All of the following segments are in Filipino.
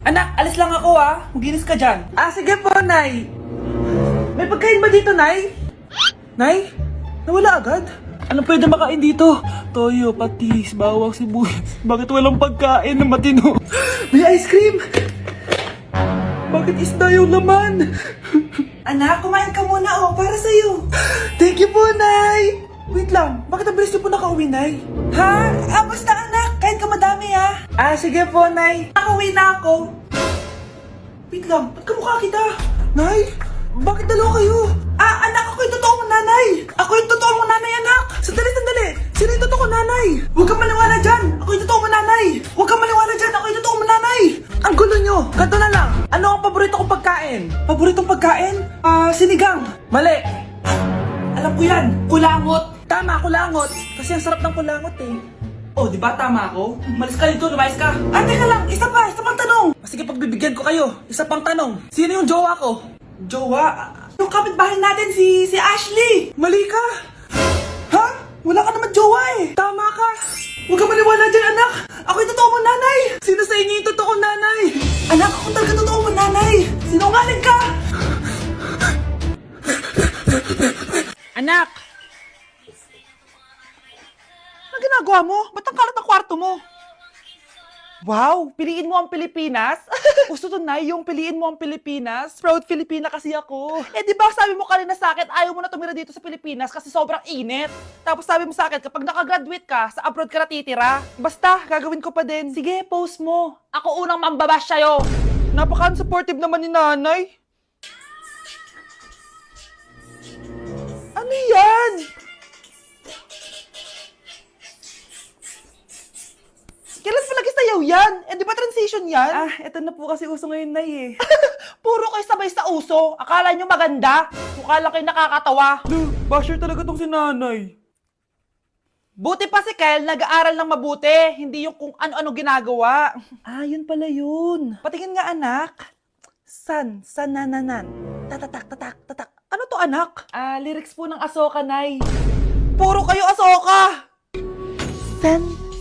Anak, alis lang ako Maginis ka dyan. Sige po, Nay. May pagkain ba dito, Nay? Nay? Nawala agad? Anong pwede makain dito? Toyo, patis, bawang, sibuyas. Bakit walang pagkain na matino? May ice cream! Bakit isda yung laman? Anak, kumain ka muna para sa'yo. Thank you po, Nay! Wait lang, bakit ang bilis niyo po nakauwi, Nay? Basta anak, kain ka madami sige po, Nay. Nakauwi na ako. Wait lang, ba't kamukha kita? Nay, bakit dalawa kayo? Anak, ako yung totoo mong nanay. Ako yung totoo mong nanay, anak. Sandali. Sino yung totoo mong nanay? Huwag kang maniwala dyan. Ako yung totoo mong nanay. Huwag kang maniwala dyan. Ako yung totoo mong nanay. Ang gulo nyo. Ganto na lang. Ano ang paborito kong pagkain? Paboritong pagkain? Sinigang. Mali. Alam ko yan. Kulangot. Tama, kulangot. Kasi ang sarap ng kulangot di ba tama ako? Malis ka dito, lumayas ka. Teka lang, isa pang tanong. Sige, pagbibigyan ko kayo. Isa pang tanong. Sino yung jowa ko? Jowa? Yung kapitbahay natin, si Ashley. Mali ka. Wala ka naman jowa Tama ka. Huwag ka maniwala dyan, anak. Ako yung totoo mong nanay. Sino sa inyo yung totoo nanay? Anak, ako talaga totoo mong nanay. Sinungaling ka. Anak. Ano ginagawa mo? Ba't ang kalat ang kwarto mo? Wow! Piliin mo ang Pilipinas? Gusto to, Nay, yung piliin mo ang Pilipinas? Proud Filipina kasi ako. Di ba sabi mo kanina sa akin, ayaw mo na tumira dito sa Pilipinas kasi sobrang init. Tapos sabi mo sa akin, kapag nakagraduate ka, sa abroad ka na titira. Basta, gagawin ko pa din. Sige, post mo. Ako unang mambabash sa'yo. Napaka-unsupportive naman ni nanay. Ano yan? Kailan pa nag-isayaw yan? Di ba transition yan? Eto na po kasi uso ngayon, Nay Puro kayo sabay sa uso. Akala nyo maganda. Mukha lang kayo nakakatawa. Basher talaga tong si nanay. Buti pa si Kel, nag-aaral ng mabuti. Hindi yung kung ano-ano ginagawa. Yun pala yun. Patingin nga, anak. Sanananan. Tatak. Ano to, anak? Lyrics po ng Asoka, Nay. Puro kayo Asoka!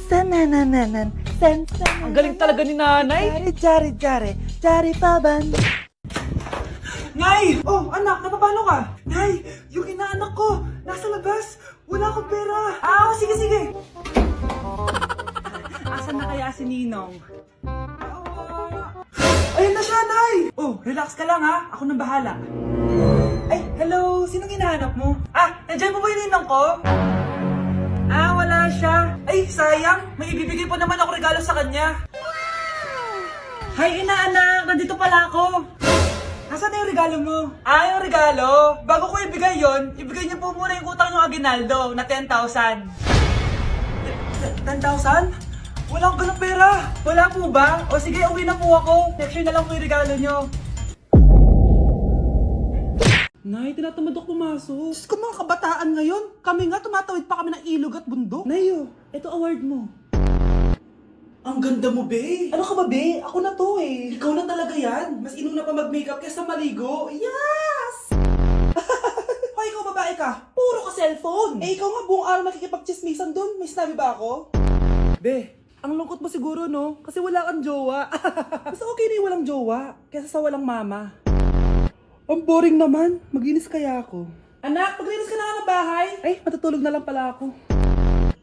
Sanananan. Ang galing talaga ni nanay. Jari paban. Nay! Anak, napapalo ka? Nay, yung inaanak ko, nasa labas. Wala akong pera. Sige. Asan na kaya si Ninong? Ayun na siya, Nay! Relax ka lang Ako nang bahala. Hello! Sinong hinahanap mo? Nandiyan mo ba yung Ninong ko? Wala siya. Sayang. May ibibigay pa naman ako regalo sa kanya. Hi, inaanak. Nandito pala ako. Nasaan na yung regalo mo? Yung regalo? Bago ko ibigay yon, ibigay niyo po muna yung utang niyo Aguinaldo na 10,000. 10,000? Wala akong ganong pera. Wala po ba? Sige, uwi na po ako. Next year na lang po yung regalo niyo. Nay, tinatamad ako pumasok. Diyos ko, mga kabataan ngayon. Kami nga, tumatawid pa kami ng ilog at bundok. Nayo, ito award mo. Ang ganda mo, be. Ano ka ba, be? Ako na to Ikaw na talaga yan. Mas inuna pa mag-makeup kaysa maligo. Yes! Hoy, ikaw babae ka. Puro ka cellphone. Ikaw nga buong araw nakikipag-chismisan dun. May sinabi ba ako? Be, ang lungkot mo siguro, no? Kasi wala kang jowa. Mas okay na yung walang jowa kaysa sa walang mama. Ang boring naman. Maginis kaya ako. Anak, maglinis ka na ng bahay. Matutulog na lang pala ako.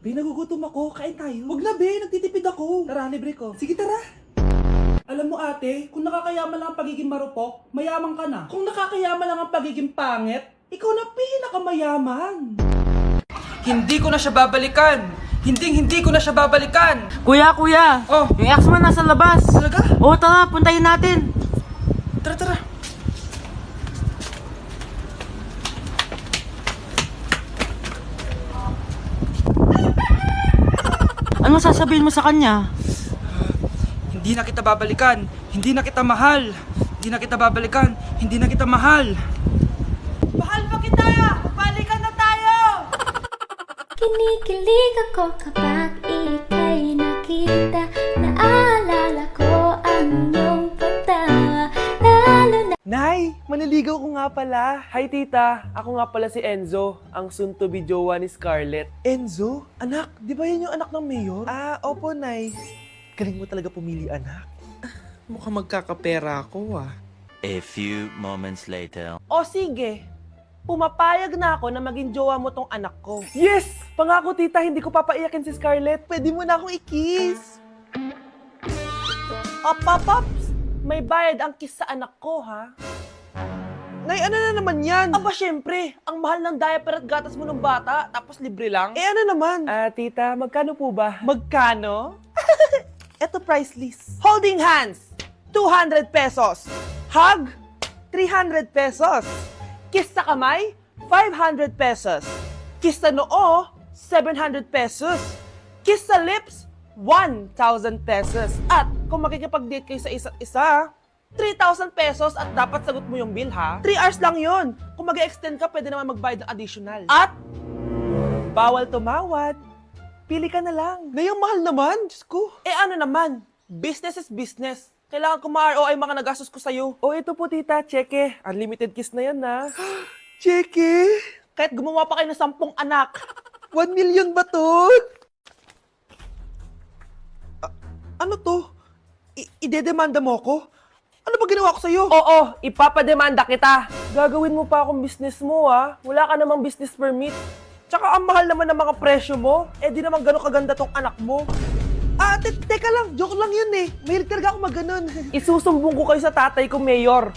Be, nagugutom ako. Kain tayo. Huwag na, be. Nagtitipid ako. Tara, libre ko. Sige, tara. Alam mo, ate, kung nakakayaman lang ang pagiging marupok, mayaman ka na. Kung nakakayaman lang ang pagiging pangit, ikaw na pinakamayaman. Hindi ko na siya babalikan. Hindi ko na siya babalikan. Kuya! Yung ex mo nasa labas. Talaga? Tara, puntayin natin. Tara. Anong sasabihin mo sa kanya? Hindi na kita babalikan. Hindi na kita mahal. Hindi na kita babalikan. Hindi na kita mahal. Mahal pa kita! Balikan na tayo! Kinikilig ako kapag ika'y nakita. Naalala ko ang iyong pagtawa. Lalo na Nay, maniligaw ko nga pala. Hi tita, ako nga pala si Enzo, ang soon-to-be jowa ni Scarlett. Enzo? Anak, di ba yan yung anak ng mayor? Opo Nay. Galing mo talaga pumili anak. Mukhang magkakapera ako ah. A few moments later. O sige, pumapayag na ako na maging jowa mo tong anak ko. Yes! Pangako tita, hindi ko papaiyakin si Scarlett. Pwede mo na akong i-kiss. Paps, may bayad ang kiss sa anak ko, ha? Nay, ano na naman yan? Aba, syempre, ang mahal ng diaper at gatas mo ng bata, tapos libre lang. Ano naman? Tita, magkano po ba? Magkano? Eto price list. Holding hands, 200 pesos. Hug, 300 pesos. Kiss sa kamay, 500 pesos. Kiss sa noo, 700 pesos. Kiss sa lips, 1,000 pesos. At kung makikipag-date kayo sa isa't isa, 3,000 pesos at dapat sagot mo yung bill, ha? 3 hours lang yun. Kung mag-extend ka, pwede naman magbayad ng additional. At bawal tumawad. Pili ka na lang. Ngayong mahal naman, Diyos ko. Ano naman, business is business. Kailangan ko ma-ROI mga nagastos ko sa'yo. Ito po tita, cheque. Unlimited kiss na yan, na. Cheque? Kahit gumawa pa kayo ng 10 anak. 1 million ba to? Ano to? Idedemanda mo ko? Ano ba ginawa ko sa'yo? Oo, ipapademanda kita. Gagawin mo pa akong business mo, ha? Wala ka namang business permit. Tsaka ang mahal naman ng mga presyo mo. Di naman gano'ng kaganda tong anak mo. Teka lang, joke lang yun eh. Mahilig talaga ako maganon. Isusumbong ko kayo sa tatay ko, Mayor.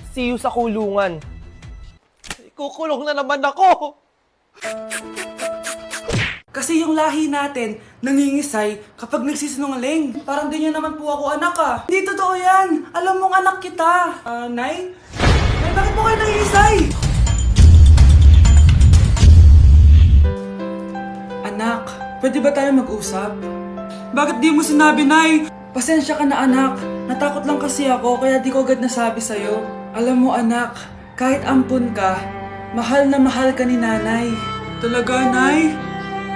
See you sa kulungan. Kukulong na naman ako. Kasi yung lahi natin, nangingisay kapag nagsisinungaling. Parang di niya naman po ako anak ah. Hindi totoo yan. Alam mong anak kita. Nay? Nay, bakit po kayo nangingisay? Anak, pwede ba tayo mag-usap? Bakit di mo sinabi, Nay? Pasensya ka na, anak. Natakot lang kasi ako, kaya di ko agad nasabi sa'yo. Alam mo, anak, kahit ampun ka, mahal na mahal ka ni nanay. Talaga, Nay?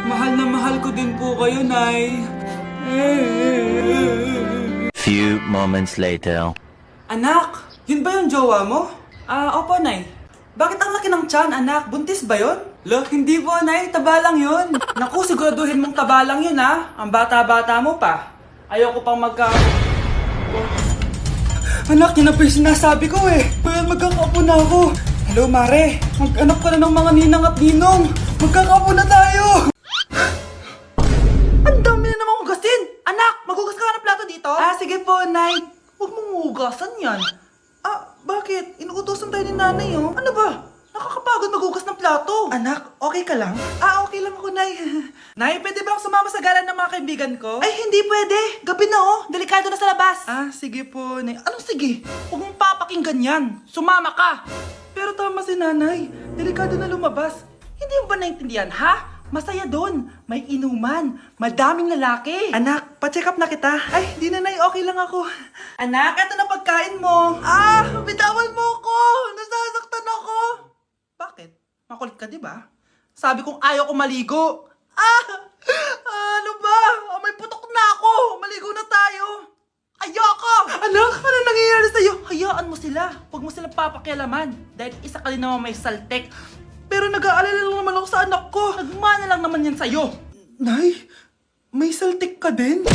Mahal na mahal ko din po kayo, Nay. Few moments later. Anak, yun ba yung jowa mo? Opo, Nay. Bakit ang laki ng tiyan, anak? Buntis ba yun? Lo, hindi po, Nay. Taba lang yun. Naku, siguraduhin mong taba lang yun, ha? Ang bata-bata mo pa. Ayoko pang Anak, yun na po yung sinasabi ko eh. Kaya magkakapo na ako. Hello, Mare. Mag-anak ka na ng mga ninang at ninong. Magkakapo na tayo. Ang dami na namang hugasin. Anak, maghugas ka ng plato dito? Sige po, Nay. Huwag mong hugasan yan. Bakit? Inuutosan tayo ni nanay, oh. Ano ba? Nakakapagod maghugas ng plato. Anak, okay ka lang? Okay lang ako, Nay. Nay, pwede ba akong sumama sa gala ng mga kaibigan ko? Ay, hindi pwede. Gabi na, oh. Delikado na sa labas. Sige po, Nay. Anong sige? Huwag mong papakinggan yan. Sumama ka. Pero tama si nanay. Delikado na lumabas. Hindi mo ba naintindihan, ha? Masaya doon. May inuman. Madaming lalaki. Anak, pa-check up na kita. Ay, di na, Nay. Okay lang ako. Anak, eto na pagkain mo. Bitawan mo ko. Nasasaktan ako. Bakit? Makulit ka, di ba? Sabi kong ayaw ko maligo. Ano ba? May putok na ako. Maligo na tayo. Ayoko! Anak, ano nangyayari sa'yo? Hayaan mo sila. Huwag mo silang papakialaman. Dahil isa ka din naman may saltek. Pero nag-aalala lang naman ako sa anak ko. Nagmana lang naman yan sa'yo. Nay, may saltik ka din?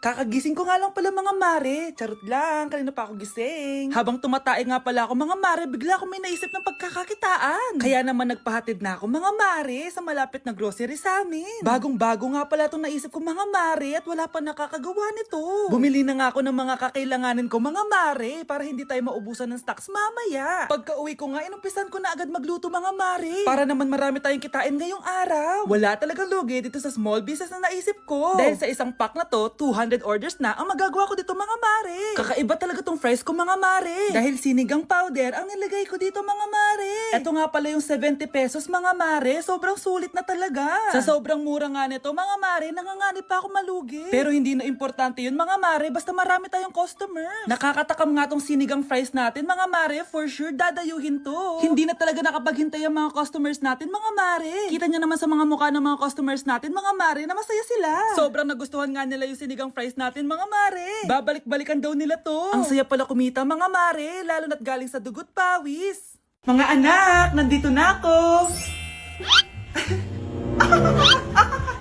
Kakagising ko nga lang pala mga mare. Charot lang, kanina pa ako gising. Habang tumatae nga pala ako mga mare, bigla ako may naisip ng pagkakakitaan. Kaya naman nagpahatid na ako mga mare sa malapit na grocery sa amin. Bagong-bago nga pala itong naisip ko mga mare at wala pa nakakagawa nito. Bumili na nga ako ng mga kakailanganin ko mga mare para hindi tayo maubusan ng stocks mamaya. Pagka uwi ko nga, inumpisan ko na agad magluto mga mare. Para naman marami tayong kitain ngayong araw. Wala talagang lugi dito sa small business na naisip ko. Dahil sa isang pack na to, 200 orders na ang magagawa ko dito mga mare. Kakaiba talaga tong fries ko mga mare. Dahil sinigang powder ang nilagay ko dito mga mare. Ito nga pala yung 70 pesos mga mare. Sobrang sulit na talaga. Sa sobrang mura nga nito mga mare, nanganganib pa ako malugi. Pero hindi na importante yun mga mare, basta marami tayong customers. Nakakatakam nga tong sinigang fries natin mga mare, for sure dadayuhin to. Hindi na talaga nakapaghintay ang mga customers natin mga mare. Kita niya naman sa mga mukha ng mga customers natin mga mare na masaya sila. Sobrang nagustuhan nga nila yung sinigang fries natin mga mare. Babalik-balikan daw nila to. Ang saya pala kumita mga mare, lalo na't galing sa dugot pawis. Mga anak, nandito na ako.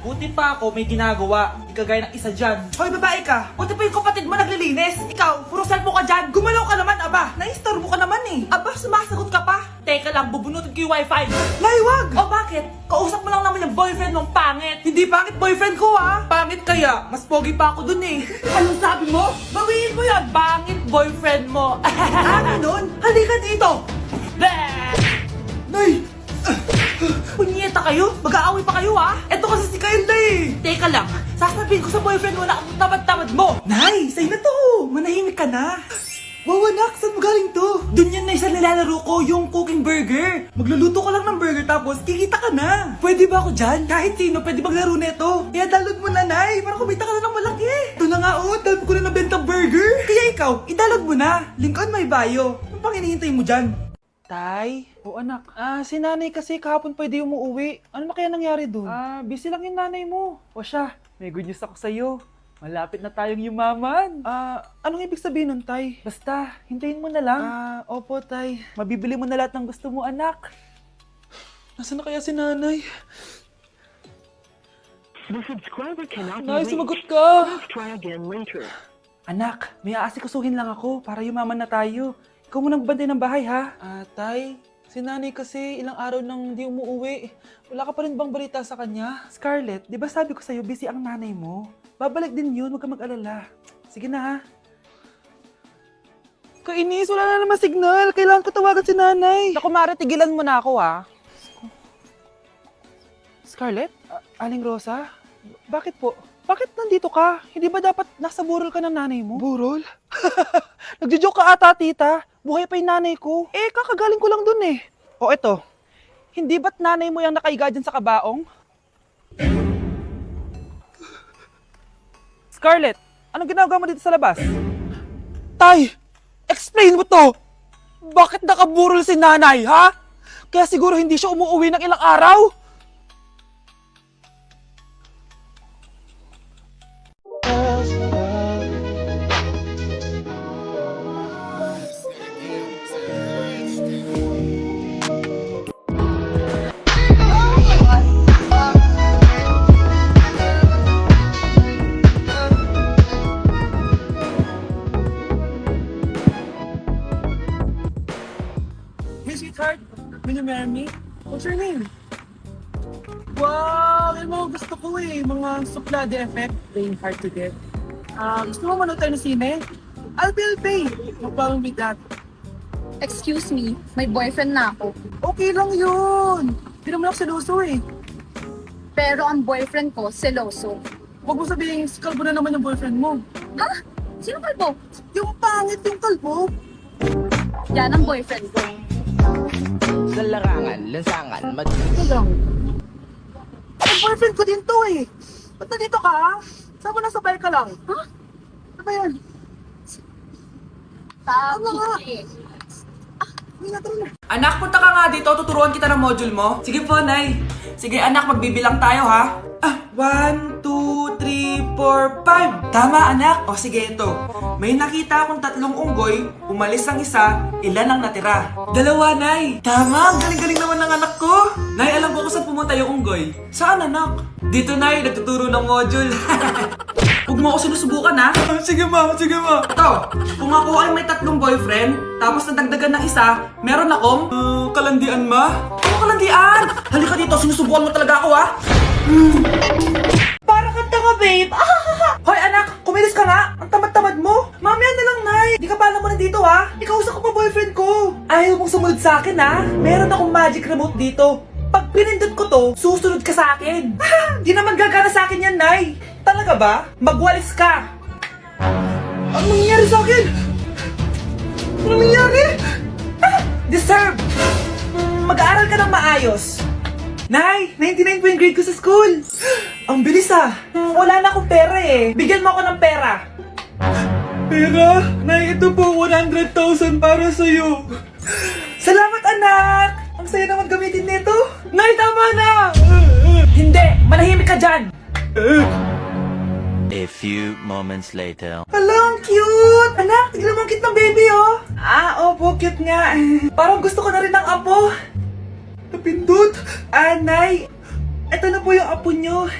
Buti pa ako may ginagawa. Di kagaya ng isa dyan. Hoy, babae ka. Buti pa yung kapatid mo naglilinis. Ikaw, puro cellphone ka dyan. Gumalaw ka naman, aba. Naistorbo ka naman eh. Aba, sumasagot ka pa. Teka lang, bubunutin ko yung wifi. Nay, wag! O bakit? Kausap mo lang naman yung boyfriend mong pangit. Hindi pangit boyfriend ko ha. Pangit kaya. Mas pogi pa ako dun eh. Anong sabi mo? Bawiin mo yan. Pangit boyfriend mo. Ganun? Halika dito. Nay! Punyeta kayo? Mag-aaway pa kayo ha? Eto kasi si Kyle na eh. Teka lang, sasabihin ko sa boyfriend mo na ang tamad-tamad mo. Nay, sa'yo na to. Manahimik ka na. Wow anak, saan mo galing to? Dun yan na isa nilalaro ko, yung cooking burger. Magluluto ka lang ng burger tapos kikita ka na. Pwede ba ako dyan? Kahit sino pwede maglaro neto. Kaya download mo na, Nay, para kumita ka na ng malaki. Ito na nga oh, dami ko na nabentang burger. Kaya ikaw, i-download mo na. Link on my bio. Ano pang hinihintay mo dyan? Tay? O anak, si nanay kasi kahapon pwede umuwi. Ano na kaya nangyari dun? Busy lang yung nanay mo. O siya, may good news ako sa'yo. Malapit na tayong yumaman. Anong ibig sabihin nun, Tay? Basta, hintayin mo na lang. Opo, Tay. Mabibili mo na lahat ng gusto mo, anak. Nasaan na kaya si nanay? The subscriber cannot be Nay, reached. sumagot ka! Please try again later. Anak, may aasikasuhin lang ako para yumaman na tayo. Ikaw munang bantay ng bahay, ha? Tay, si nanay kasi ilang araw nang di umuwi. Wala ka pa rin bang balita sa kanya? Scarlett, di ba sabi ko sa'yo busy ang nanay mo? Babalik din yun, huwag ka mag-alala. Sige na, ha? Kainis, wala na naman signal. Kailangan ko tawagan si nanay. Naku, Mare, tigilan mo na ako, ha? Scarlett? Aling Rosa? Bakit po? Bakit nandito ka? Hindi ba dapat nasa burol ka ng nanay mo? Burol? Nagjo-joke ka ata, tita. Buhay pa yung nanay ko. Kakagaling ko lang dun eh. O eto, hindi ba't nanay mo yung nakaiga dyan sa kabaong? Scarlett, anong ginagawa mo dito sa labas? Tay, explain mo to! Bakit nakaburol si nanay, ha? Kaya siguro hindi siya umuwi ng ilang araw? Hey, sweetheart. Will you marry me? What's your name? Wow! Yan mga gusto ko eh. Mga suplade effect. Playing hard to get. Gusto mo manood tayo ng sine? I'll pay. No problem with that. Excuse me, may boyfriend na ako. Okay lang yun. Hindi naman ako seloso eh. Pero ang boyfriend ko, seloso. Huwag mo sabihin, kalbo na naman yung boyfriend mo. Ha? Sino kalbo? Yung pangit yung kalbo. Yan ang boyfriend ko. Sa larangan, lansangan, Ito lang. Ang boyfriend ko din to eh. Ba't nandito ka? Saan mo nasabay ka lang? Ha? Ano ba yan? Tama nga. Anak, punta ka nga dito. Tuturuan kita ng module mo. Sige po, Nay. Sige, anak, magbibilang tayo, ha? 1, 2, 3, 4, 5. Tama, anak. O, sige, ito. May nakita akong 3 unggoy. Umalis ang isa. Ilan ang natira? 2, Nay. Tama, ang galing-galing naman ng anak ko. Nay, alam ko kung saan pumunta yung unggoy. Saan, anak? Dito, Nay. Nagtuturo ng module. Huwag mo ako sinusubukan, ha? Sige, ma. Sige, ma. Ito, kung ako ay may 3 boyfriend, tapos nadagdagan ng isa, meron akong... kalandian, ma? Ano kalandian? Halika dito, sinusubukan mo talaga ako, ha? Para kang tanga, babe. Hoy, anak, kumilis ka nga. Ang tamad-tamad mo. Mamaya na lang, Nay. Di ka pa alam mo nandito, ha? Ikausap ko pa boyfriend ko. Ayaw mong sumunod sa akin, ha? Meron akong magic remote dito. Pag pinindot ko to, susunod ka sa akin. Di naman gagana sa akin yan, Nay. Talaga ba? Magwalis ka. Ano nangyayari sa akin? Ano nangyayari? Deserve. Mag-aaral ka ng maayos. Nay, 99 po yung grade ko sa school. Ang bilis ah. Wala na akong pera eh. Bigyan mo ako ng pera. Pera? Nay, ito po 100,000 para sa'yo. Salamat anak. Ang saya naman gamitin nito. Nay, tama na. Hindi, manahimik ka dyan. A few moments later. Hala, ang cute! Anak, tignan mo ang cute ng baby, oh! Opo, cute nga. Parang gusto ko na rin ng apo. Napindot. Nay, Ito na po yung apo nyo.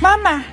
Mama,